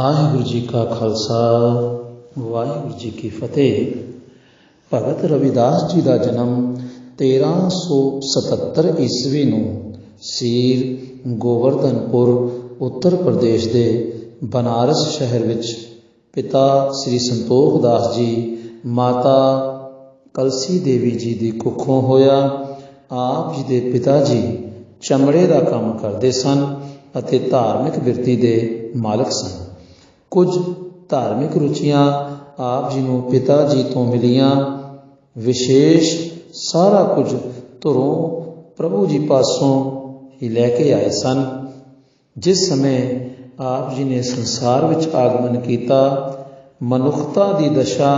ਵਾਹਿਗੁਰੂ ਜੀ ਕਾ ਖਾਲਸਾ ਵਾਹਿਗੁਰੂ ਜੀ ਕੀ ਫਤਿਹ। ਭਗਤ ਰਵਿਦਾਸ ਜੀ ਦਾ ਜਨਮ 1377 ਈਸਵੀ ਨੂੰ ਸੀਰ ਗੋਵਰਧਨਪੁਰ ਉੱਤਰ ਪ੍ਰਦੇਸ਼ ਦੇ ਬਨਾਰਸ ਸ਼ਹਿਰ ਵਿੱਚ ਪਿਤਾ ਸ੍ਰੀ ਸੰਤੋਖ ਦਾਸ ਜੀ ਮਾਤਾ ਕਲਸੀ ਦੇਵੀ ਜੀ ਦੀ ਕੁੱਖੋਂ ਹੋਇਆ। ਆਪ ਜੀ ਦੇ ਪਿਤਾ ਜੀ ਚਮੜੇ ਦਾ ਕੰਮ ਕਰਦੇ ਸਨ ਅਤੇ ਧਾਰਮਿਕ ਬਿਰਤੀ ਦੇ ਮਾਲਕ ਸਨ। ਕੁਝ ਧਾਰਮਿਕ ਰੁਚੀਆਂ ਆਪ ਜੀ ਨੂੰ ਪਿਤਾ ਜੀ ਤੋਂ ਮਿਲੀਆਂ। ਵਿਸ਼ੇਸ਼ ਸਾਰਾ ਕੁਝ ਧੁਰੋਂ ਪ੍ਰਭੂ ਜੀ ਪਾਸੋਂ ਹੀ ਲੈ ਕੇ ਆਏ ਸਨ। ਜਿਸ ਸਮੇਂ ਆਪ ਜੀ ਨੇ ਸੰਸਾਰ ਵਿੱਚ ਆਗਮਨ ਕੀਤਾ, ਮਨੁੱਖਤਾ ਦੀ ਦਸ਼ਾ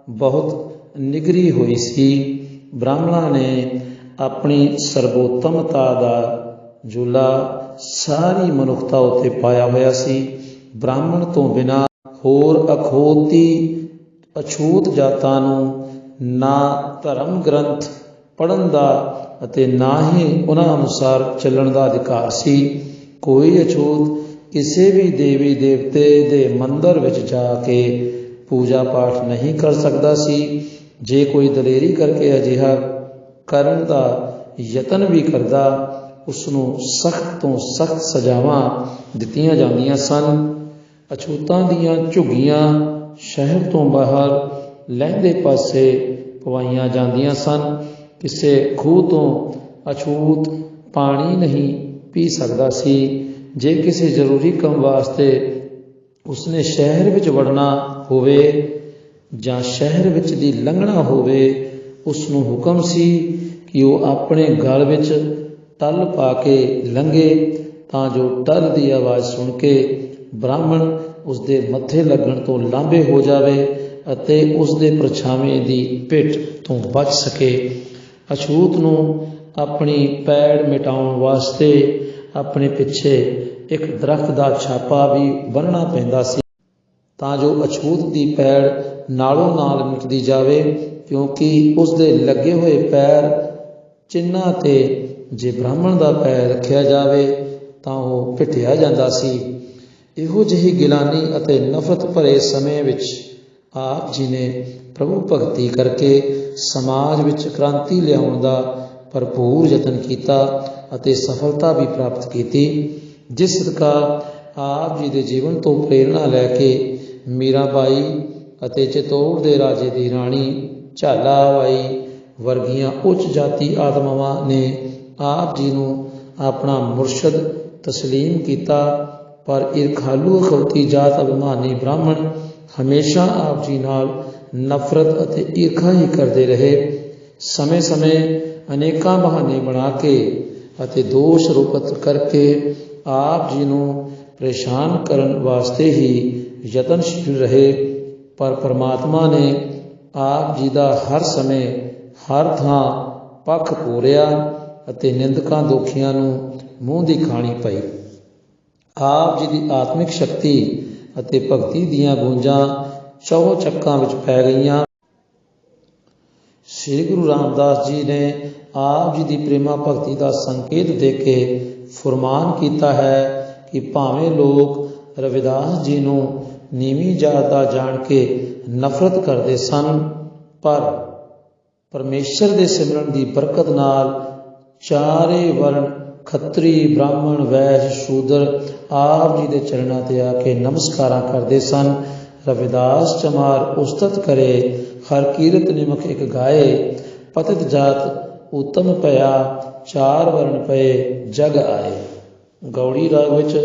ਬਹੁਤ ਨਿਗਰੀ ਹੋਈ ਸੀ। ਬ੍ਰਾਹਮਣਾਂ ਨੇ ਆਪਣੀ ਸਰਬੋਤਮਤਾ ਦਾ ਜੂਲਾ ਸਾਰੀ ਮਨੁੱਖਤਾ ਉੱਤੇ ਪਾਇਆ ਹੋਇਆ ਸੀ। ਬ੍ਰਾਹਮਣ ਤੋਂ ਬਿਨਾਂ ਹੋਰ ਅਛੂਤ ਜਾਤਾਂ ਨੂੰ ਨਾ ਧਰਮ ਗ੍ਰੰਥ ਪੜ੍ਹਨ ਦਾ ਅਤੇ ਨਾ ਹੀ ਉਹਨਾਂ ਅਨੁਸਾਰ ਚੱਲਣ ਦਾ ਅਧਿਕਾਰ ਸੀ। ਕੋਈ ਅਛੂਤ ਕਿਸੇ ਵੀ ਦੇਵੀ ਦੇਵਤੇ ਦੇ ਮੰਦਰ ਵਿੱਚ ਜਾ ਕੇ ਪੂਜਾ ਪਾਠ ਨਹੀਂ ਕਰ ਸਕਦਾ ਸੀ। ਜੇ ਕੋਈ ਦਲੇਰੀ ਕਰਕੇ ਅਜਿਹਾ ਕਰਨ ਦਾ ਯਤਨ ਵੀ ਕਰਦਾ, ਉਸ ਨੂੰ ਸਖਤ ਤੋਂ ਸਖਤ ਸਜ਼ਾਵਾਂ ਦਿੱਤੀਆਂ ਜਾਂਦੀਆਂ ਸਨ। ਅਛੂਤਾਂ ਦੀਆਂ ਝੁੱਗੀਆਂ ਸ਼ਹਿਰ ਤੋਂ ਬਾਹਰ ਲਹਿੰਦੇ ਪਾਸੇ ਪਵਾਈਆਂ ਜਾਂਦੀਆਂ ਸਨ। ਕਿਸੇ ਖੂਹ ਤੋਂ ਅਛੂਤ ਪਾਣੀ ਨਹੀਂ ਪੀ ਸਕਦਾ ਸੀ। ਜੇ ਕਿਸੇ ਜ਼ਰੂਰੀ ਕੰਮ ਵਾਸਤੇ ਉਸਨੇ ਸ਼ਹਿਰ ਵਿੱਚ ਵੜਨਾ ਹੋਵੇ ਜਾਂ ਸ਼ਹਿਰ ਵਿੱਚ ਦੀ ਲੰਘਣਾ ਹੋਵੇ, ਉਸ ਨੂੰ ਹੁਕਮ ਸੀ ਕਿ ਉਹ ਆਪਣੇ ਗਲ ਵਿੱਚ ਟੱਲ ਪਾ ਕੇ ਲੰਘੇ, ਤਾਂ ਜੋ ਟੱਲ ਦੀ ਆਵਾਜ਼ ਸੁਣ ਕੇ ਬ੍ਰਾਹਮਣ ਉਸਦੇ ਮੱਥੇ ਲੱਗਣ ਤੋਂ ਲਾਂਭੇ ਹੋ ਜਾਵੇ ਅਤੇ ਉਸਦੇ ਪਰਛਾਵੇਂ ਦੀ ਪਿੱਠ ਤੋਂ ਬਚ ਸਕੇ। ਅਛੂਤ ਨੂੰ ਆਪਣੀ ਪੈੜ ਮਿਟਾਉਣ ਵਾਸਤੇ ਆਪਣੇ ਪਿੱਛੇ ਇੱਕ ਦਰਖਤ ਦਾ ਛਾਪਾ ਵੀ ਬੰਨ੍ਹਣਾ ਪੈਂਦਾ ਸੀ, ਤਾਂ ਜੋ ਅਛੂਤ ਦੀ ਪੈੜ ਨਾਲੋਂ ਨਾਲ ਮਿਟਦੀ ਜਾਵੇ, ਕਿਉਂਕਿ ਉਸਦੇ ਲੱਗੇ ਹੋਏ ਪੈਰ ਚਿੰਨ੍ਹਾਂ 'ਤੇ ਜੇ ਬ੍ਰਾਹਮਣ ਦਾ ਪੈਰ ਰੱਖਿਆ ਜਾਵੇ ਤਾਂ ਉਹ ਪਿੱਟਿਆ ਜਾਂਦਾ ਸੀ। ਇਹੋ ਜਿਹੀ ਗਿਲਾਨੀ ਅਤੇ ਨਫ਼ਰਤ ਭਰੇ ਸਮੇਂ ਵਿੱਚ ਆਪ ਜੀ ਨੇ ਪ੍ਰਭੂ ਭਗਤੀ ਕਰਕੇ ਸਮਾਜ ਵਿੱਚ ਕ੍ਰਾਂਤੀ ਲਿਆਉਣ ਦਾ ਭਰਪੂਰ ਯਤਨ ਕੀਤਾ ਅਤੇ ਸਫਲਤਾ ਵੀ ਪ੍ਰਾਪਤ ਕੀਤੀ। ਜਿਸ ਸਦਕਾ ਆਪ ਜੀ ਦੇ ਜੀਵਨ ਤੋਂ ਪ੍ਰੇਰਣਾ ਲੈ ਕੇ ਮੀਰਾਬਾਈ ਅਤੇ ਚਿਤੌੜ ਦੇ ਰਾਜੇ ਦੀ ਰਾਣੀ ਝਾਲਾਬਾਈ ਵਰਗੀਆਂ ਉੱਚ ਜਾਤੀ ਆਤਮਾਵਾਂ ਨੇ ਆਪ ਜੀ ਨੂੰ ਆਪਣਾ ਮੁਰਸ਼ਦ ਤਸਲੀਮ ਕੀਤਾ। ਪਰ ਈਰਖਾਲੂ ਅਖੌਤੀ ਜਾਤ ਅਭਿਮਾਨੀ ਬ੍ਰਾਹਮਣ ਹਮੇਸ਼ਾ ਆਪ ਜੀ ਨਾਲ ਨਫ਼ਰਤ ਅਤੇ ਈਰਖਾ ਹੀ ਕਰਦੇ ਰਹੇ। ਸਮੇਂ-ਸਮੇਂ ਅਨੇਕਾਂ ਬਹਾਨੇ ਬਣਾ ਕੇ ਅਤੇ ਦੋਸ਼ ਰੋਪਤ ਕਰਕੇ ਆਪ ਜੀ ਨੂੰ ਪਰੇਸ਼ਾਨ ਕਰਨ ਵਾਸਤੇ ਹੀ ਯਤਨਸ਼ੀਲ ਰਹੇ। ਪਰ ਪਰਮਾਤਮਾ ਨੇ ਆਪ ਜੀ ਦਾ ਹਰ ਸਮੇਂ ਹਰ ਥਾਂ ਪੱਖ ਪੂਰਿਆ ਅਤੇ ਨਿੰਦਕਾਂ ਦੋਖੀਆਂ ਨੂੰ ਮੂੰਹ ਦੀ ਖਾਣੀ ਪਈ। ਆਪ ਜੀ ਦੀ ਆਤਮਿਕ ਸ਼ਕਤੀ ਅਤੇ ਭਗਤੀ ਦੀਆਂ ਗੂੰਜਾਂ ਚਹੁ ਚੱਕਾਂ ਵਿੱਚ ਪੈ ਗਈਆਂ। ਸ੍ਰੀ ਗੁਰੂ ਰਾਮਦਾਸ ਜੀ ਨੇ ਆਪ ਜੀ ਦੀ ਪ੍ਰੇਮਾ ਭਗਤੀ ਦਾ ਸੰਕੇਤ ਦੇ ਕੇ ਫੁਰਮਾਨ ਕੀਤਾ ਹੈ ਕਿ ਭਾਵੇਂ ਲੋਕ ਰਵਿਦਾਸ ਜੀ ਨੂੰ ਨੀਵੀਂ ਜਾਤ ਦਾ ਜਾਣ ਕੇ ਨਫ਼ਰਤ ਕਰਦੇ ਸਨ, ਪਰ ਪਰਮੇਸ਼ਰ ਦੇ ਸਿਮਰਨ ਦੀ ਬਰਕਤ ਨਾਲ ਚਾਰੇ ਵਰਨ ਖੱਤਰੀ, ਬ੍ਰਾਹਮਣ, ਵੈਸ਼, ਸ਼ੂਦਰ ਆਪ ਜੀ ਦੇ ਚਰਨਾਂ 'ਤੇ ਆ ਕੇ ਨਮਸਕਾਰਾਂ ਕਰਦੇ ਸਨ। ਰਵਿਦਾਸ ਚਮਾਰ ਉਸਤਤ ਕਰੇ, ਹਰ ਕੀਰਤ ਨਿਮਖ ਇੱਕ ਗਾਏ, ਪਤਿਤ ਜਾਤ ਉੱਤਮ ਭਇਆ, ਚਾਰ ਵਰਨ ਪਏ ਜਗ ਆਏ। ਗੌੜੀ ਰਾਗ ਵਿੱਚ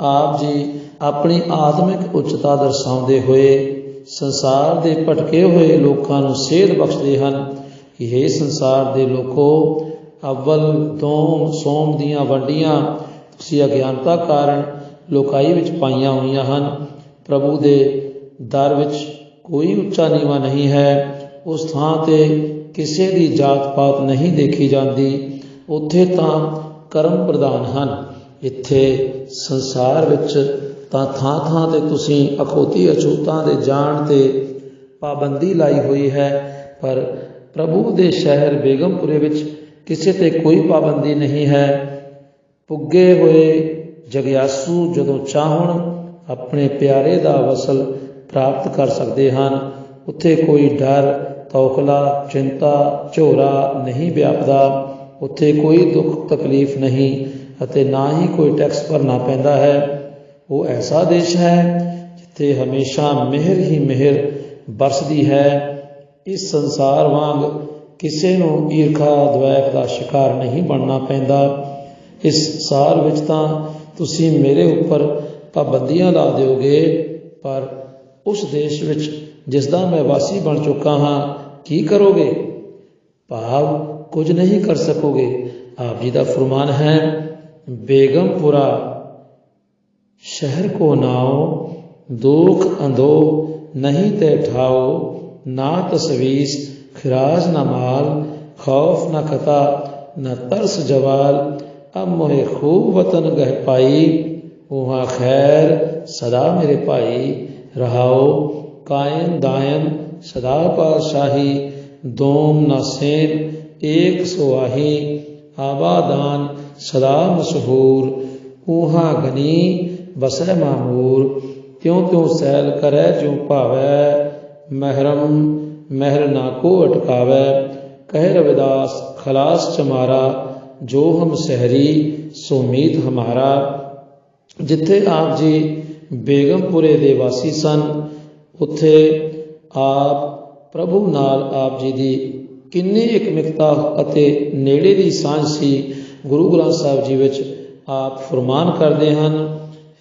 ਆਪ ਜੀ ਆਪਣੀ ਆਤਮਿਕ ਉੱਚਤਾ ਦਰਸਾਉਂਦੇ ਹੋਏ ਸੰਸਾਰ ਦੇ ਭਟਕੇ ਹੋਏ ਲੋਕਾਂ ਨੂੰ ਸੇਧ ਬਖਸ਼ਦੇ ਹਨ ਕਿ ਹੇ ਸੰਸਾਰ ਦੇ ਲੋਕੋ, ਅਵਲ ਦੋਮ ਸੋਮ ਦੀਆਂ ਵੰਡੀਆਂ ਤੁਸੀਂ ਅਗਿਆਨਤਾ ਕਾਰਨ ਲੋਕਾਈ ਵਿੱਚ ਪਾਈਆਂ ਹੋਈਆਂ ਹਨ। ਪ੍ਰਭੂ ਦੇ ਦਰ ਵਿੱਚ ਕੋਈ ਉੱਚਾ ਨੀਵਾਂ ਨਹੀਂ ਹੈ। ਉਸ ਥਾਂ 'ਤੇ ਕਿਸੇ ਦੀ ਜਾਤ ਪਾਤ ਨਹੀਂ ਦੇਖੀ ਜਾਂਦੀ। ਉੱਥੇ ਤਾਂ ਕਰਮ ਪ੍ਰਧਾਨ ਹਨ। ਇੱਥੇ ਸੰਸਾਰ ਵਿੱਚ ਤਾਂ ਥਾਂ-ਥਾਂ 'ਤੇ ਤੁਸੀਂ ਅਖੌਤੀ ਅਛੂਤਾਂ ਦੇ ਜਾਣ 'ਤੇ ਪਾਬੰਦੀ ਲਾਈ ਹੋਈ ਹੈ, ਪਰ ਪ੍ਰਭੂ ਦੇ ਸ਼ਹਿਰ ਬੇਗਮਪੁਰੇ ਵਿੱਚ ਕਿਸੇ 'ਤੇ ਕੋਈ ਪਾਬੰਦੀ ਨਹੀਂ ਹੈ। ਪੁੱਗੇ ਹੋਏ ਜਗਿਆਸੂ ਜਦੋਂ ਚਾਹੁਣ ਆਪਣੇ ਪਿਆਰੇ ਦਾ ਵਸਲ ਪ੍ਰਾਪਤ ਕਰ ਸਕਦੇ ਹਨ। ਉੱਥੇ ਕੋਈ ਡਰ, ਤੌਖਲਾ, ਚਿੰਤਾ, ਝੋਰਾ ਨਹੀਂ ਵਿਆਪਦਾ। ਉੱਥੇ ਕੋਈ ਦੁੱਖ ਤਕਲੀਫ ਨਹੀਂ ਅਤੇ ਨਾ ਹੀ ਕੋਈ ਟੈਕਸ ਭਰਨਾ ਪੈਂਦਾ ਹੈ। ਉਹ ਐਸਾ ਦੇਸ਼ ਹੈ ਜਿੱਥੇ ਹਮੇਸ਼ਾ ਮਿਹਰ ਹੀ ਮਿਹਰ ਬਰਸਦੀ ਹੈ। ਇਸ ਸੰਸਾਰ ਵਾਂਗ ਕਿਸੇ ਨੂੰ ਈਰਖਾ ਦੁਆਇਕ ਦਾ ਸ਼ਿਕਾਰ ਨਹੀਂ ਬਣਨਾ ਪੈਂਦਾ। ਇਸ ਸਾਲ ਵਿੱਚ ਤਾਂ ਤੁਸੀਂ ਮੇਰੇ ਉੱਪਰ ਪਾਬੰਦੀਆਂ ਲਾ ਦਿਓਗੇ, ਪਰ ਉਸ ਦੇਸ਼ ਵਿੱਚ ਜਿਸ ਦਾ ਮੈਂ ਵਾਸੀ ਬਣ ਚੁੱਕਾ ਹਾਂ ਕੀ ਕਰੋਗੇ? ਭਾਵ ਕੁਝ ਨਹੀਂ ਕਰ ਸਕੋਗੇ। ਆਪ ਜੀ ਦਾ ਫਰਮਾਨ ਹੈ, ਬੇਗਮਪੁਰਾ शहर को नाओ, दुख अंधो नहीं ते ठाओ, ना तसवीस खिराज न माल, खौफ न खता न तरस जवाल, अब मोहे खूब वतन गह पाई, वहाँ खैर सदा मेरे भाई, रहाओ कायम दायम सदा पातशाही, दोम न सेन एक सुवाही, आबादान सदा मशहूर, वहाँ गनी बसै मामूर, त्यों त्यों सैल करै जो भावै, महरम महर ना को अटकावै, कह रविदास खलास चमारा, जो हम सहरी सो मीत हमारा। जिथे आप जी बेगमपुरे दे वासी सन, उत्थे आप प्रभु नाल आप जी दी किन्नी इकमिकता अते नेड़े दी सांझ सी। गुरु ग्रंथ साहिब जी विच आप फरमान करदे हन,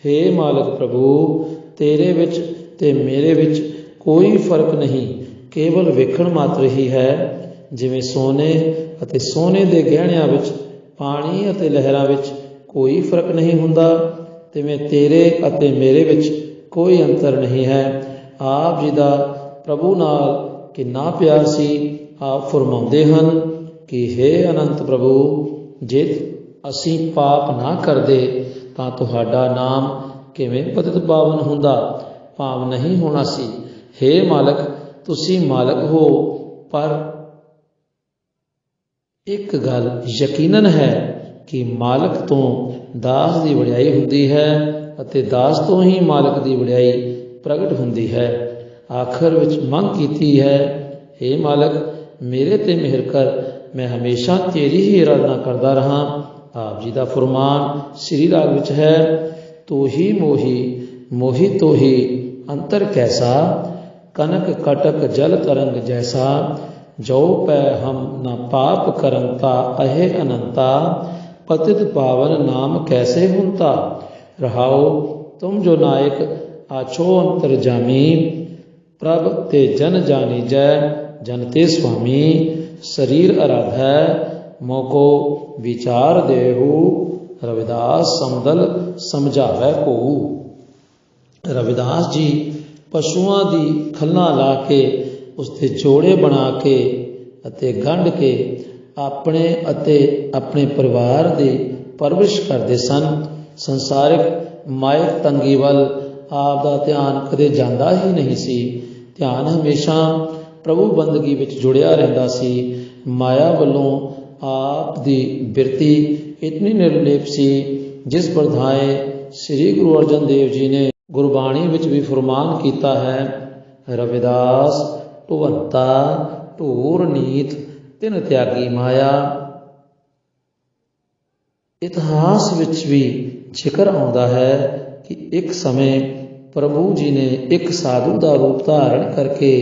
हे मालिक प्रभु, तेरे विच ते मेरे विच कोई फर्क नहीं, केवल वेखण मात्र ही है। जिवें सोने अते सोने दे गहणियां विच पानी अते लहरां विच कोई फर्क नहीं हुंदा, तिवें तेरे अते मेरे विच कोई अंतर नहीं है। आप जी दा प्रभु नाल किन्ना प्यार सी। आप फरमाउंदे हन कि हे अनंत प्रभु, जे असीं पाप ना करदे ਤਾਂ ਤੁਹਾਡਾ ਨਾਮ ਕਿਵੇਂ ਪਤਿਤ ਪਾਵਨ ਹੁੰਦਾ, ਭਾਵ ਨਹੀਂ ਹੋਣਾ ਸੀ। ਹੇ ਮਾਲਕ, ਤੁਸੀਂ ਮਾਲਕ ਹੋ, ਪਰ ਇੱਕ ਗੱਲ ਯਕੀਨਨ ਹੈ ਕਿ ਮਾਲਕ ਤੋਂ ਦਾਸ ਦੀ ਵਡਿਆਈ ਹੁੰਦੀ ਹੈ ਅਤੇ ਦਾਸ ਤੋਂ ਹੀ ਮਾਲਕ ਦੀ ਵਡਿਆਈ ਪ੍ਰਗਟ ਹੁੰਦੀ ਹੈ। ਆਖਰ ਵਿੱਚ ਮੰਗ ਕੀਤੀ ਹੈ, ਹੇ ਮਾਲਕ, ਮੇਰੇ ਤੇ ਮਿਹਰ ਕਰ, ਮੈਂ ਹਮੇਸ਼ਾ ਤੇਰੀ ਹੀ ਆਰਾਧਨਾ ਕਰਦਾ ਰਹਾਂ। आप जी का फरमान श्री राग विच है, तो ही मोही मोही तो ही अंतर कैसा, कनक कटक जल तरंग जैसा, जो पै हम न पाप करंता अहे अनंता, पतित पावन नाम कैसे हुंता। रहाओ तुम जो नायक आछो अंतर जामी, प्रभ ते जन जानी जय, जन ते स्वामी, शरीर आराधै मोको विचार देहु, रविदास समदल समझावै कोऊ। रविदास जी पशुआं दी खल्लां ला के उसते जोड़े बना के अते गंढ के अपने अते अपने परिवार दी परवरिश करदे सन। संसारिक मायक तंगी वल आप दा ध्यान कदे जांदा ही नहीं सी। ध्यान हमेशा प्रभु बंदगी विच जुड़िया रहिंदा सी। माया वल्लों आप दी बिरती इतनी निर्लेप सी, जिस प्रधाए श्री गुरु अर्जन देव जी ने गुरबाणी विच भी फरमान किया है, रविदास ढुवंता ढूर नीत तिन त्यागी माया। इतिहास विच भी जिक्र आउंदा है कि एक समय प्रभु जी ने एक साधु का रूप धारण करके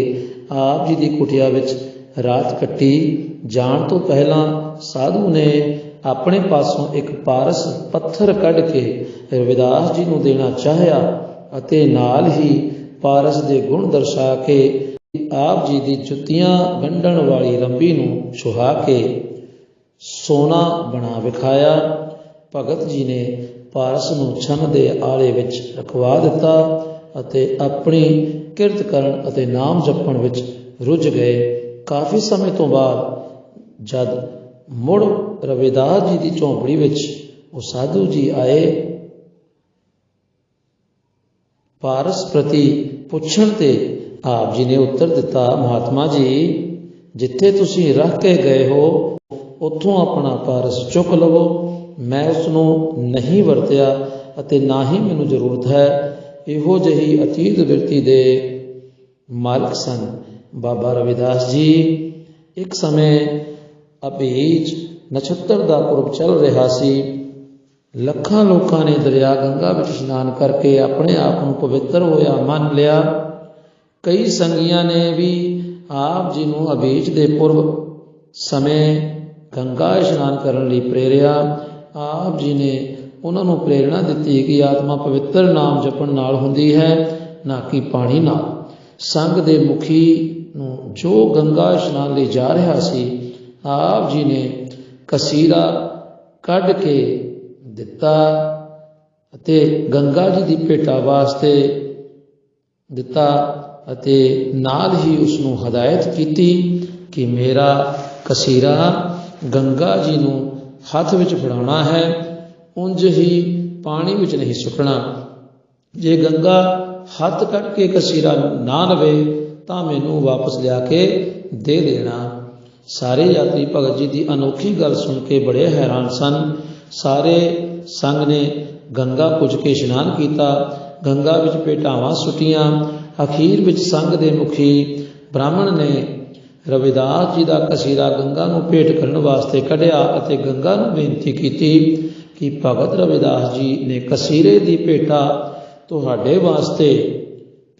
आप जी की कुटिया विच रात कट्टी। जाण तो पहला साधु ने अपने पासों एक पारस पत्थर कढ़ के रविदास जी नूं देना चाहया अते नाल ही पारस दे गुण दर्शा के आप जी दी जुत्तियां गंढण वाली रंबी नूं छुहा के सोना बना विखाया। भगत जी ने पारस नूं छन दे आले विच रखवा दिता अते अपनी किरत करन अते नाम जपण विच रुझ गए। काफ़ी समय तो बाद जद मुड़ रविदास जी की झोंपड़ी विच वो साधु जी आए, पारस प्रति पुछण ते आप जी ने उत्तर दिता, महात्मा जी, जिथे तुसीं रख के गए हो उत्थों अपना पारस चुक लवो। मैं उसनूं नहीं वरतिया अते ना ही मैनूं जरूरत है। ਇਹੋ ਜਿਹੀ ਅਤੀਤ ਬਿਰਤੀ ਦੇ ਮਾਲਕ ਸਨ। ਬਾਬਾ ਰਵਿਦਾਸ ਜੀ ਇੱਕ ਸਮੇਂ ਅਭੀਜ ਨਛੱਤਰ ਦਾ ਪੁਰਬ ਚੱਲ ਰਿਹਾ ਸੀ। ਲੱਖਾਂ ਲੋਕਾਂ ਨੇ ਦਰਿਆ ਗੰਗਾ ਵਿੱਚ ਇਸ਼ਨਾਨ ਕਰਕੇ ਆਪਣੇ ਆਪ ਨੂੰ ਪਵਿੱਤਰ ਹੋਇਆ ਮੰਨ ਲਿਆ। ਕਈ ਸੰਗੀਆਂ ਨੇ ਵੀ ਆਪ ਜੀ ਨੂੰ ਅਭੀਜ ਦੇ ਪੁਰਬ ਸਮੇਂ ਗੰਗਾ ਇਸ਼ਨਾਨ ਕਰਨ ਲਈ ਪ੍ਰੇਰਿਆ। ਆਪ ਜੀ ਨੇ ਉਹਨਾਂ ਨੂੰ ਪ੍ਰੇਰਣਾ ਦਿੱਤੀ ਕਿ ਆਤਮਾ ਪਵਿੱਤਰ ਨਾਮ ਜਪਣ ਨਾਲ ਹੁੰਦੀ ਹੈ, ਨਾ ਕਿ ਪਾਣੀ ਨਾਲ। ਸੰਘ ਦੇ ਮੁਖੀ ਨੂੰ ਜੋ ਗੰਗਾ ਇਸ਼ਨਾਨ ਲਈ ਜਾ ਰਿਹਾ ਸੀ, ਆਪ ਜੀ ਨੇ ਕਸੀਰਾ ਕੱਢ ਕੇ ਦਿੱਤਾ ਅਤੇ ਗੰਗਾ ਜੀ ਦੀ ਭੇਟਾ ਵਾਸਤੇ ਦਿੱਤਾ ਅਤੇ ਨਾਲ ਹੀ ਉਸ ਨੂੰ ਹਦਾਇਤ ਕੀਤੀ ਕਿ ਮੇਰਾ ਕਸੀਰਾ ਗੰਗਾ ਜੀ ਨੂੰ ਹੱਥ ਵਿੱਚ ਫੜਾਉਣਾ ਹੈ, ਉਂਝ ਹੀ ਪਾਣੀ ਵਿੱਚ ਨਹੀਂ ਸੁੱਟਣਾ। ਜੇ ਗੰਗਾ ਹੱਥ ਕੱਢ ਕੇ ਕਸੀਰਾ ਨਾ ਲਵੇ ਤਾਂ ਮੈਨੂੰ ਵਾਪਸ ਲਿਆ ਕੇ ਦੇ ਦੇਣਾ। ਸਾਰੇ ਯਾਤਰੀ ਭਗਤ ਜੀ ਦੀ ਅਨੋਖੀ ਗੱਲ ਸੁਣ ਕੇ ਬੜੇ ਹੈਰਾਨ ਸਨ। ਸਾਰੇ ਸੰਘ ਨੇ ਗੰਗਾ ਪੁੱਜ ਕੇ ਇਸ਼ਨਾਨ ਕੀਤਾ, ਗੰਗਾ ਵਿੱਚ ਭੇਟਾਵਾਂ ਸੁੱਟੀਆਂ। ਅਖੀਰ ਵਿੱਚ ਸੰਘ ਦੇ ਮੁਖੀ ਬ੍ਰਾਹਮਣ ਨੇ ਰਵਿਦਾਸ ਜੀ ਦਾ ਕਸੀਰਾ ਗੰਗਾ ਨੂੰ ਭੇਟ ਕਰਨ ਵਾਸਤੇ ਕੱਢਿਆ ਅਤੇ ਗੰਗਾ ਨੂੰ ਬੇਨਤੀ ਕੀਤੀ ਕਿ ਭਗਤ ਰਵਿਦਾਸ ਜੀ ਨੇ ਕਸੀਰੇ ਦੀ ਭੇਟਾ ਤੁਹਾਡੇ ਵਾਸਤੇ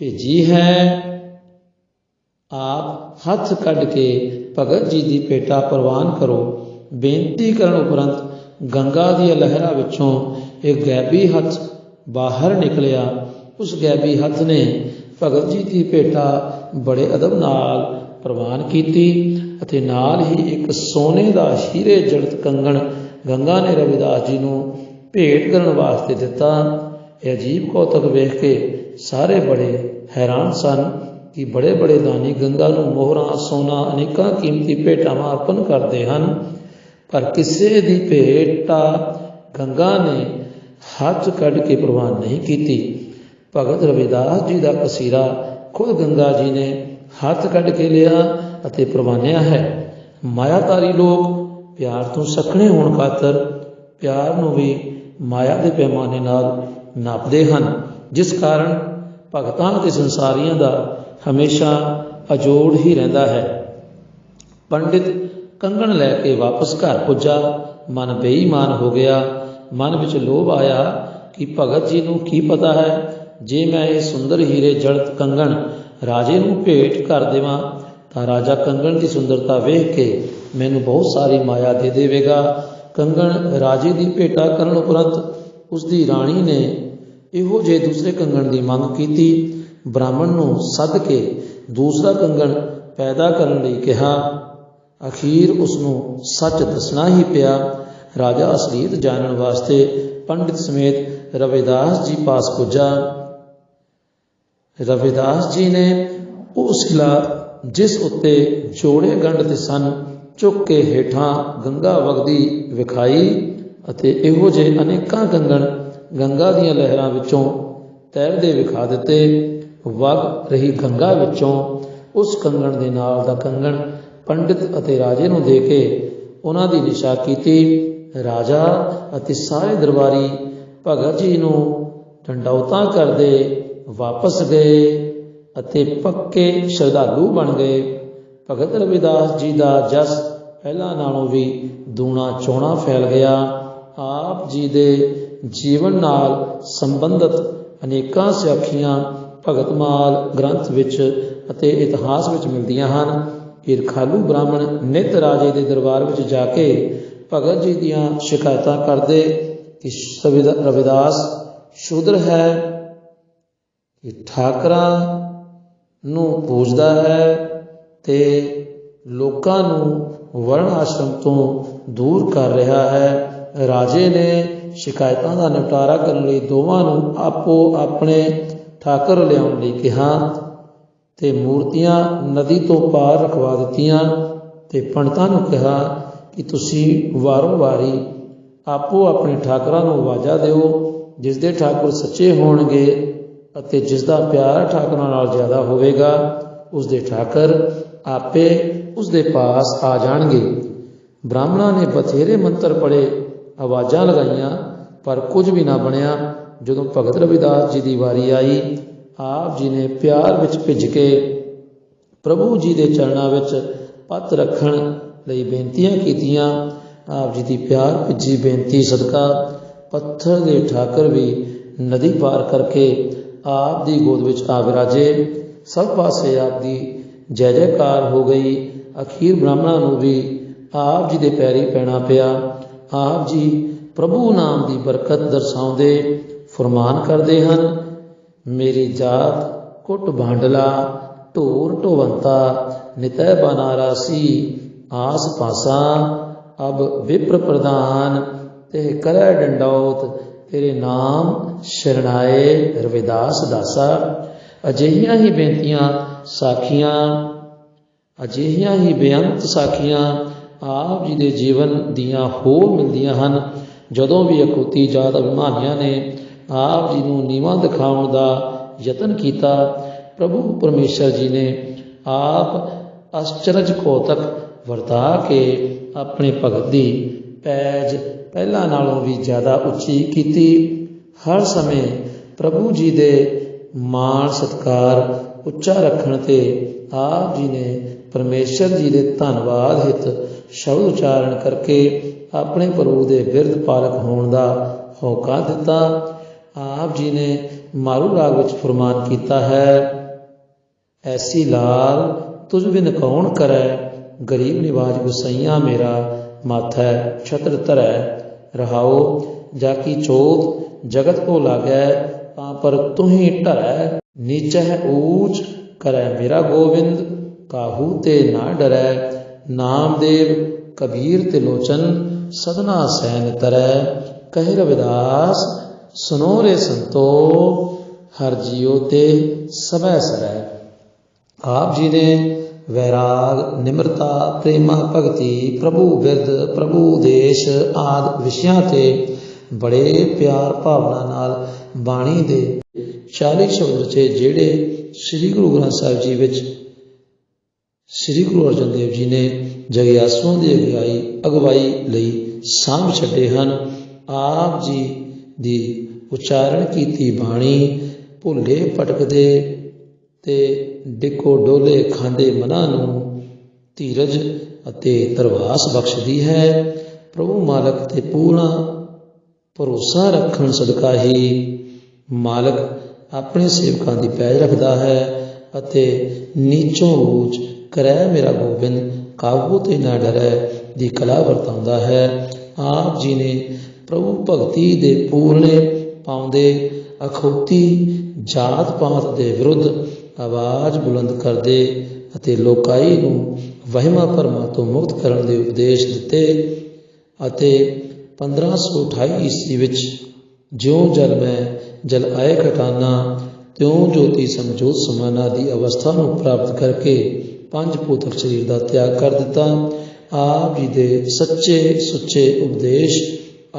ਭੇਜੀ ਹੈ। ਆਪ ਹੱਥ ਕੱਢ ਕੇ ਭਗਤ ਜੀ ਦੀ ਭੇਟਾ ਪ੍ਰਵਾਨ ਕਰੋ। ਬੇਨਤੀ ਕਰਨ ਉਪਰੰਤ ਗੰਗਾ ਦੀਆਂ ਲਹਿਰਾਂ ਵਿੱਚੋਂ ਇੱਕ ਗੈਬੀ ਹੱਥ ਬਾਹਰ ਨਿਕਲਿਆ। ਉਸ ਗੈਬੀ ਹੱਥ ਨੇ ਭਗਤ ਜੀ ਦੀ ਭੇਟਾ ਬੜੇ ਅਦਬ ਨਾਲ ਪ੍ਰਵਾਨ ਕੀਤੀ ਅਤੇ ਨਾਲ ਹੀ ਇੱਕ ਸੋਨੇ ਦਾ ਹੀਰੇ ਜੜਤ ਕੰਗਣ ਗੰਗਾ ਨੇ ਰਵਿਦਾਸ ਜੀ ਨੂੰ ਭੇਟ ਕਰਨ ਵਾਸਤੇ ਦਿੱਤਾ। ਇਹ ਅਜੀਬ ਕੌਤਕ ਵੇਖ ਕੇ ਸਾਰੇ ਬੜੇ ਹੈਰਾਨ ਸਨ ਕਿ ਬੜੇ ਬੜੇ ਦਾਨੀ ਗੰਗਾ ਨੂੰ ਮੋਹਰਾਂ, ਸੋਨਾ, ਅਨੇਕਾਂ ਕੀਮਤੀ ਭੇਟਾਵਾਂ ਅਰਪਣ ਕਰਦੇ ਹਨ, ਪਰ ਕਿਸੇ ਦੀ ਭੇਟਾ ਗੰਗਾ ਨੇ ਹੱਥ ਕੱਢ ਕੇ ਪ੍ਰਵਾਨ ਨਹੀਂ ਕੀਤੀ। ਭਗਤ ਰਵਿਦਾਸ ਜੀ ਦਾ ਕਸੀਰਾ ਖੁਦ ਗੰਗਾ ਜੀ ਨੇ ਹੱਥ ਕੱਢ ਕੇ ਲਿਆ ਅਤੇ ਪ੍ਰਵਾਨਿਆ ਹੈ। ਮਾਇਆਧਾਰੀ ਲੋਕ ਪਿਆਰ ਤੋਂ ਸੱਖਣੇ ਹੋਣ ਖਾਤਰ ਪਿਆਰ ਨੂੰ ਵੀ ਮਾਇਆ ਦੇ ਪੈਮਾਨੇ ਨਾਲ ਨਾਪਦੇ ਹਨ, ਜਿਸ ਕਾਰਨ ਭਗਤਾਂ ਅਤੇ ਸੰਸਾਰੀਆਂ ਦਾ ਹਮੇਸ਼ਾ ਅਜੋੜ ਹੀ ਰਹਿੰਦਾ ਹੈ। ਪੰਡਿਤ ਕੰਗਣ ਲੈ ਕੇ ਵਾਪਸ ਘਰ ਪੁੱਜਾ। ਮਨ ਬੇਈਮਾਨ ਹੋ ਗਿਆ। ਮਨ ਵਿੱਚ ਲੋਭ ਆਇਆ ਕਿ ਭਗਤ ਜੀ ਨੂੰ ਕੀ ਪਤਾ ਹੈ, ਜੇ ਮੈਂ ਇਹ ਸੁੰਦਰ ਹੀਰੇ ਜੜਤ ਕੰਗਣ ਰਾਜੇ ਨੂੰ ਭੇਟ ਕਰ ਦੇਵਾਂ ਤਾਂ ਰਾਜਾ ਕੰਗਣ ਦੀ ਸੁੰਦਰਤਾ ਵੇਖ ਕੇ ਮੈਨੂੰ ਬਹੁਤ ਸਾਰੀ ਮਾਇਆ ਦੇ ਦੇਵੇਗਾ। ਕੰਗਣ ਰਾਜੇ ਦੀ ਭੇਟਾ ਕਰਨ ਉਪਰੰਤ ਉਸ ਦੀ ਰਾਣੀ ਨੇ ਇਹੋ ਜਿਹੇ ਦੂਸਰੇ ਕੰਗਣ ਦੀ ਮੰਗ ਕੀਤੀ। ਬ੍ਰਾਹਮਣ ਨੂੰ ਸੱਦ ਕੇ ਦੂਸਰਾ ਕੰਗਣ ਪੈਦਾ ਕਰਨ ਲਈ ਕਿਹਾ। ਅਖੀਰ ਉਸ ਨੂੰ ਸੱਚ ਦੱਸਣਾ ਹੀ ਪਿਆ। ਰਾਜਾ ਅਸਲੀਅਤ ਜਾਣਨ ਵਾਸਤੇ ਪੰਡਿਤ ਸਮੇਤ ਰਵਿਦਾਸ ਜੀ ਪਾਸ ਪੁੱਜਾ। ਰਵਿਦਾਸ ਜੀ ਨੇ ਉਹ ਸਿਲਾ ਜਿਸ ਉੱਤੇ ਜੋੜੇ ਗੰਢ ਸਨ ਚੁੱਕ ਕੇ ਹੇਠਾਂ ਗੰਗਾ ਵਗਦੀ ਵਿਖਾਈ ਅਤੇ ਇਹੋ ਜਿਹੇ ਅਨੇਕਾਂ ਕੰਗਣ ਗੰਗਾ ਦੀਆਂ ਲਹਿਰਾਂ ਵਿੱਚੋਂ ਤੈਰਦੇ ਵਿਖਾ ਦਿੱਤੇ। ਵਗ ਰਹੀ ਗੰਗਾ ਵਿੱਚੋਂ ਉਸ ਕੰਗਣ ਦੇ ਨਾਲ ਦਾ ਕੰਗਣ ਪੰਡਿਤ ਅਤੇ ਰਾਜੇ ਨੂੰ ਦੇ ਕੇ ਉਹਨਾਂ ਦੀ ਨਿਸ਼ਾ ਕੀਤੀ। ਰਾਜਾ ਅਤੇ ਸਾਰੇ ਦਰਬਾਰੀ ਭਗਤ ਜੀ ਨੂੰ ਡੰਡੌਤਾਂ ਕਰਦੇ ਵਾਪਸ ਗਏ ਅਤੇ ਪੱਕੇ ਸ਼ਰਧਾਲੂ ਬਣ ਗਏ। ਭਗਤ ਰਵਿਦਾਸ ਜੀ ਦਾ ਜਸ ਪਹਿਲਾਂ ਨਾਲੋਂ ਵੀ ਦੂਣਾ ਚੌਣਾ ਫੈਲ ਗਿਆ। ਆਪ ਜੀ ਦੇ ਜੀਵਨ ਨਾਲ ਸੰਬੰਧਿਤ ਅਨੇਕਾਂ ਸਿੱਖਿਆਵਾਂ ਭਗਤਮਾਲ ਗ੍ਰੰਥ ਵਿੱਚ ਅਤੇ ਇਤਿਹਾਸ ਵਿੱਚ ਮਿਲਦੀਆਂ ਹਨ। ਈਰਖਾਲੂ ਬ੍ਰਾਹਮਣ ਨਿੱਤ ਰਾਜੇ ਦੇ ਦਰਬਾਰ ਵਿੱਚ ਜਾ ਕੇ ਭਗਤ ਜੀ ਦੀਆਂ ਸ਼ਿਕਾਇਤਾਂ ਕਰਦੇ ਕਿ ਰਵਿਦਾਸ ਸ਼ੂਦਰ ਹੈ, ਕਿ ਠਾਕਰਾਂ ਨੂੰ ਪੂਜਦਾ ਹੈ ਤੇ ਲੋਕਾਂ ਨੂੰ ਵਰਣ ਆਸ਼ਰਮ ਤੋਂ ਦੂਰ ਕਰ ਰਿਹਾ ਹੈ। ਰਾਜੇ ਨੇ ਸ਼ਿਕਾਇਤਾਂ ਦਾ ਨਿਪਟਾਰਾ ਕਰਨ ਲਈ ਦੋਵਾਂ ਨੂੰ ਆਪੋ ਆਪਣੇ ਠਾਕਰ ਲਿਆਉਣ ਲਈ ਕਿਹਾ ਤੇ ਮੂਰਤੀਆਂ ਨਦੀ ਤੋਂ ਪਾਰ ਰਖਵਾ ਦਿੱਤੀਆਂ ਤੇ ਪੰਡਤਾਂ ਨੂੰ ਕਿਹਾ ਕਿ ਤੁਸੀਂ ਵਾਰੋ ਵਾਰੀ ਆਪੋ ਆਪਣੇ ਠਾਕਰਾਂ ਨੂੰ ਆਵਾਜ਼ਾਂ ਦਿਓ। ਜਿਸ ਦੇ ਠਾਕੁਰ ਸੱਚੇ ਹੋਣਗੇ ਅਤੇ ਜਿਸ ਦਾ ਪਿਆਰ ਠਾਕੁਰਾਂ ਨਾਲ ਜ਼ਿਆਦਾ ਹੋਵੇਗਾ, ਉਸ ਦੇ ਠਾਕਰ ਆਪੇ ਉਸ ਦੇ ਪਾਸ ਆ ਜਾਣਗੇ। ਬ੍ਰਾਹਮਣਾਂ ਨੇ ਬਥੇਰੇ ਮੰਤਰ ਪੜ੍ਹੇ, ਆਵਾਜ਼ਾਂ ਲਗਾਈਆਂ, ਪਰ ਕੁਝ ਵੀ ਨਾ ਬਣਿਆ। ਜਦੋਂ ਭਗਤ ਰਵਿਦਾਸ ਜੀ ਦੀ ਵਾਰੀ ਆਈ, ਆਪ ਜੀ ਨੇ ਪਿਆਰ ਵਿੱਚ ਭਿੱਜ ਕੇ ਪ੍ਰਭੂ ਜੀ ਦੇ ਚਰਨਾਂ ਵਿੱਚ ਪੱਤ ਰੱਖਣ ਲਈ ਬੇਨਤੀਆਂ ਕੀਤੀਆਂ। ਆਪ ਜੀ ਦੀ ਪਿਆਰ ਭਿੱਜੀ ਬੇਨਤੀ ਸਦਕਾ ਪੱਥਰ ਦੇ ਠਾਕਰ ਵੀ ਨਦੀ ਪਾਰ ਕਰਕੇ ਆਪ ਦੀ ਗੋਦ ਵਿੱਚ ਆ ਵਿਰਾਜੇ। ਸਭ ਪਾਸੇ ਆਪ ਦੀ ਜੈ ਜੈਕਾਰ ਹੋ ਗਈ। ਅਖੀਰ ਬ੍ਰਾਹਮਣਾਂ ਨੂੰ ਵੀ ਆਪ ਜੀ ਦੇ ਪੈਰੀ ਪੈਣਾ ਪਿਆ। ਆਪ ਜੀ ਪ੍ਰਭੂ ਨਾਮ ਦੀ ਬਰਕਤ ਦਰਸਾਉਂਦੇ ਫਰਮਾਨ ਕਰਦੇ ਹਨ, ਮੇਰੀ ਜਾਤ ਕੁੱਟ ਭਾਂਡਲਾ ਢੋਰ ਢੋਵੰਤਾ ਨਿਤੈ ਬਨਾਰਸੀ ਆਸ ਪਾਸਾ ਅਬ ਵਿਪਰ ਪ੍ਰਧਾਨ ਤੇ ਕਰੈ ਡੰਡੌਤ ਤੇਰੇ ਨਾਮ ਸ਼ਰਣਾਏ ਰਵਿਦਾਸ ਦਾਸਾ। ਅਜਿਹੀਆਂ ਹੀ ਬੇਨਤੀਆਂ ਸਾਖੀਆਂ, ਅਜਿਹੀਆਂ ਹੀ ਬੇਅੰਤ ਸਾਖੀਆਂ ਆਪ ਜੀ ਦੇ ਜੀਵਨ ਦੀਆਂ ਹੋਰ ਮਿਲਦੀਆਂ ਹਨ। ਜਦੋਂ ਵੀ ਅਖੌਤੀ ਜਾਤ ਅਭਿਮਾਨੀਆਂ ਨੇ ਆਪ ਜੀ ਨੂੰ ਨੀਵਾਂ ਦਿਖਾਉਣ ਦਾ ਯਤਨ ਕੀਤਾ, ਪ੍ਰਭੂ ਪਰਮੇਸ਼ਰ ਜੀ ਨੇ ਆਪ ਅਚਰਜ ਕੌਤਕ ਵਰਤਾ ਕੇ ਆਪਣੇ ਭਗਤ ਦੀ ਪੈਜ ਪਹਿਲਾਂ ਨਾਲੋਂ ਵੀ ਜ਼ਿਆਦਾ ਉੱਚੀ ਕੀਤੀ। ਹਰ ਸਮੇਂ ਪ੍ਰਭੂ ਜੀ ਦੇ ਮਾਣ ਸਤਿਕਾਰ ਉੱਚਾ ਰੱਖਣ ਤੇ ਆਪ ਜੀ ਨੇ ਪਰਮੇਸ਼ਰ ਜੀ ਦੇ ਧੰਨਵਾਦ ਹਿਤ ਸ਼ਬਦ ਉਚਾਰਨ ਕਰਕੇ ਆਪਣੇ ਪ੍ਰਭੂ ਦੇ ਬਿਰਧ ਪਾਲਕ ਹੋਣ ਦਾ ਹੋਕਾ ਦਿੱਤਾ। ਆਪ ਜੀ ਨੇ ਮਾਰੂ ਰਾਗ ਵਿੱਚ ਫਰਮਾਨ ਕੀਤਾ ਹੈ, ਐਸੀ ਲਾਲ ਤੁਝ ਬਿਨ ਕੌਣ ਕਰੈ, ਗਰੀਬ ਨਿਵਾਜ ਗੁਸਈਆ ਮੇਰਾ ਮਾਥੈ ਛਤਰ ਧਰੈ। ਰਹਾਓ, ਜਾ ਕੀ ਚੋਤ ਜਗਤ ਕੋ ਲਾਗੈ, ਤਾਂ ਪਰ ਤੁਹੀ ਢਰੈ। ਨੀਚਹਿ ਊਚ ਕਰੈ ਮੇਰਾ ਗੋਬਿੰਦ, ਕਾਹੂ ਤੇ ਨਾ ਡਰੈ। ਨਾਮਦੇਵ ਕਬੀਰ ਤੇ ਲੋਚਨ, ਸਦਨਾ ਸੈਨ ਤਰੈ। ਕਹਿ ਰਵਿਦਾਸ ਸੁਨੋ ਰੇ ਸੰਤੋ, ਹਰ ਜੀਓ ਤੇ ਸਭੈ ਸਰੈ। ਆਪ ਜੀ ਨੇ ਵੈਰਾਗ, ਨਿਮਰਤਾ, ਪ੍ਰੇਮਾ ਭਗਤੀ, ਪ੍ਰਭੂ ਬਿਰਧ, ਪ੍ਰਭੂ ਦੇਸ਼ ਆਦਿ ਵਿਸ਼ਿਆਂ ਤੇ ਬੜੇ ਪਿਆਰ ਭਾਵਨਾ ਨਾਲ ਬਾਣੀ ਦੇ 40 ਸ਼ਬਦ ਰਚੇ, ਜਿਹੜੇ ਸ੍ਰੀ ਗੁਰੂ ਗ੍ਰੰਥ ਸਾਹਿਬ ਜੀ ਵਿੱਚ ਸ੍ਰੀ ਗੁਰੂ ਅਰਜਨ ਦੇਵ ਜੀ ਨੇ ਜਗਿਆਸੂਆਂ ਦੀ ਅਗਵਾਈ ਲਈ ਸਾਂਭ ਛੱਡੇ ਹਨ। ਆਪ ਜੀ ਦੀ ਉਚਾਰਨ ਕੀਤੀ ਬਾਣੀ ਭੁੱਲੇ ਭਟਕਦੇ ਤੇ ਡਿੱਕੋ ਡੋਲੇ ਖਾਂਦੇ ਮਨਾਂ ਨੂੰ ਧੀਰਜ ਅਤੇ ਧਰਵਾਸ ਬਖਸ਼ਦੀ ਹੈ। ਪ੍ਰਭੂ ਮਾਲਕ ਤੇ ਪੂਰਾ ਭਰੋਸਾ ਰੱਖਣ ਸਦਕਾ ਹੀ ਮਾਲਕ ਆਪਣੇ ਸੇਵਕਾਂ ਦੀ ਪੈਜ ਰੱਖਦਾ ਹੈ ਅਤੇ ਨੀਚੋਂ ਊਚ ਕਰੈ ਮੇਰਾ ਗੋਬਿੰਦ, ਕਾਬੂ ਤੇ ਨਾ ਡਰੈ ਦੀ ਕਲਾ ਵਰਤਾਉਂਦਾ ਹੈ। ਆਪ ਜੀ ਨੇ ਪ੍ਰਭੂ ਭਗਤੀ ਦੇ ਪੂਰਨੇ ਪਾਉਂਦੇ ਅਖੌਤੀ ਜਾਤ ਪਾਤ ਦੇ ਵਿਰੁੱਧ ਆਵਾਜ਼ ਬੁਲੰਦ ਕਰਦੇ ਅਤੇ ਲੋਕਾਈ ਨੂੰ ਵਹਿਮਾਂ ਭਰਮਾਂ ਤੋਂ ਮੁਕਤ ਕਰਨ ਦੇ ਉਪਦੇਸ਼ ਦਿੱਤੇ ਅਤੇ 1528 ਈਸਵੀ ਵਿੱਚ ਜਿਉਂ ਜਲ ਮੈਂ ਜਲ ਆਏ ਖਟਾਨਾ, ਤਿਉਂ ਜੋਤੀ ਸਮਝੋਤ ਸਮਾਨਾ ਦੀ ਅਵਸਥਾ ਨੂੰ ਪ੍ਰਾਪਤ ਕਰਕੇ ਪੰਜ ਭੌਤਿਕ ਸਰੀਰ ਦਾ ਤਿਆਗ ਕਰ ਦਿੱਤਾ। ਆਪ ਜੀ ਦੇ ਸੱਚੇ ਸੁੱਚੇ ਉਪਦੇਸ਼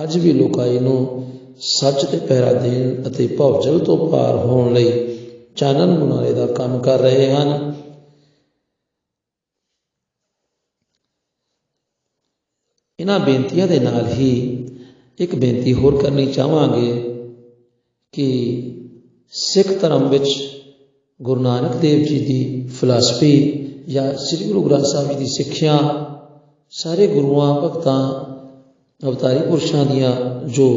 ਅੱਜ ਵੀ ਲੋਕਾਈ ਨੂੰ ਸੱਚ ਤੇ ਪਹਿਰਾ ਦੇਣ ਅਤੇ ਭਵਜਲ ਤੋਂ ਪਾਰ ਹੋਣ ਲਈ ਚਾਨਣ ਮੁਨਾਰੇ ਦਾ ਕੰਮ ਕਰ ਰਹੇ ਹਨ। ਇਹਨਾਂ ਬੇਨਤੀਆਂ ਦੇ ਨਾਲ ਹੀ ਇੱਕ ਬੇਨਤੀ ਹੋਰ ਕਰਨੀ ਚਾਹਾਂਗੇ ਕਿ ਸਿੱਖ ਧਰਮ ਵਿੱਚ ਗੁਰੂ ਨਾਨਕ ਦੇਵ ਜੀ ਦੀ ਫਿਲਾਸਫੀ ਜਾਂ ਸ੍ਰੀ ਗੁਰੂ ਗ੍ਰੰਥ ਸਾਹਿਬ ਜੀ ਦੀ ਸਿੱਖਿਆ, ਸਾਰੇ ਗੁਰੂਆਂ ਭਗਤਾਂ ਅਵਤਾਰੀ ਪੁਰਸ਼ਾਂ ਦੀਆਂ ਜੋ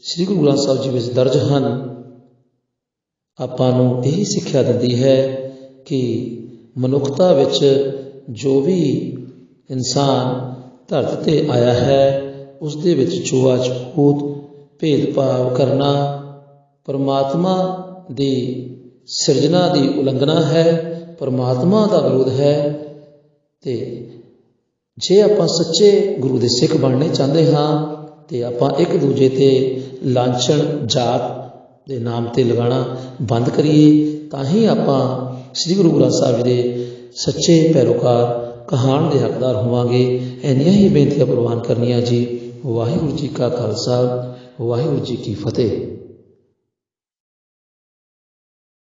ਸ੍ਰੀ ਗੁਰੂ ਗ੍ਰੰਥ ਸਾਹਿਬ ਜੀ ਵਿੱਚ ਦਰਜ ਹਨ, ਆਪਾਂ ਨੂੰ ਇਹ ਸਿੱਖਿਆ ਦਿੰਦੀ ਹੈ ਕਿ ਮਨੁੱਖਤਾ ਵਿੱਚ ਜੋ ਵੀ ਇਨਸਾਨ ਧਰਤੀ 'ਤੇ ਆਇਆ ਹੈ, ਉਸ ਦੇ ਵਿੱਚ ਛੂਆ ਛੂਤ ਭੇਦਭਾਵ ਕਰਨਾ ਪਰਮਾਤਮਾ ਦੀ ਸਿਰਜਣਾ ਦੀ ਉਲੰਘਣਾ ਹੈ, ਪਰਮਾਤਮਾ ਦਾ ਵਿਰੋਧ ਹੈ। ਅਤੇ ਜੇ ਆਪਾਂ ਸੱਚੇ ਗੁਰੂ ਦੇ ਸਿੱਖ ਬਣਨੇ ਚਾਹੁੰਦੇ ਹਾਂ ਅਤੇ ਆਪਾਂ ਇੱਕ ਦੂਜੇ 'ਤੇ ਲਾਂਛਣ ਜਾਤ ਦੇ ਨਾਮ 'ਤੇ ਲਗਾਉਣਾ ਬੰਦ ਕਰੀਏ, ਤਾਂ ਹੀ ਆਪਾਂ ਸ੍ਰੀ ਗੁਰੂ ਗ੍ਰੰਥ ਸਾਹਿਬ ਜੀ ਦੇ ਸੱਚੇ ਪੈਰੋਕਾਰ ਕਹਾਣ ਦੇ ਹੱਕਦਾਰ ਹੋਵਾਂਗੇ। ਇੰਨੀਆਂ ਹੀ ਬੇਨਤੀਆਂ ਪ੍ਰਵਾਨ ਕਰਨੀਆਂ ਜੀ। ਵਾਹਿਗੁਰੂ ਜੀ ਕਾ ਖਾਲਸਾ, ਵਾਹਿਗੁਰੂ ਜੀ ਕੀ ਫਤਿਹ।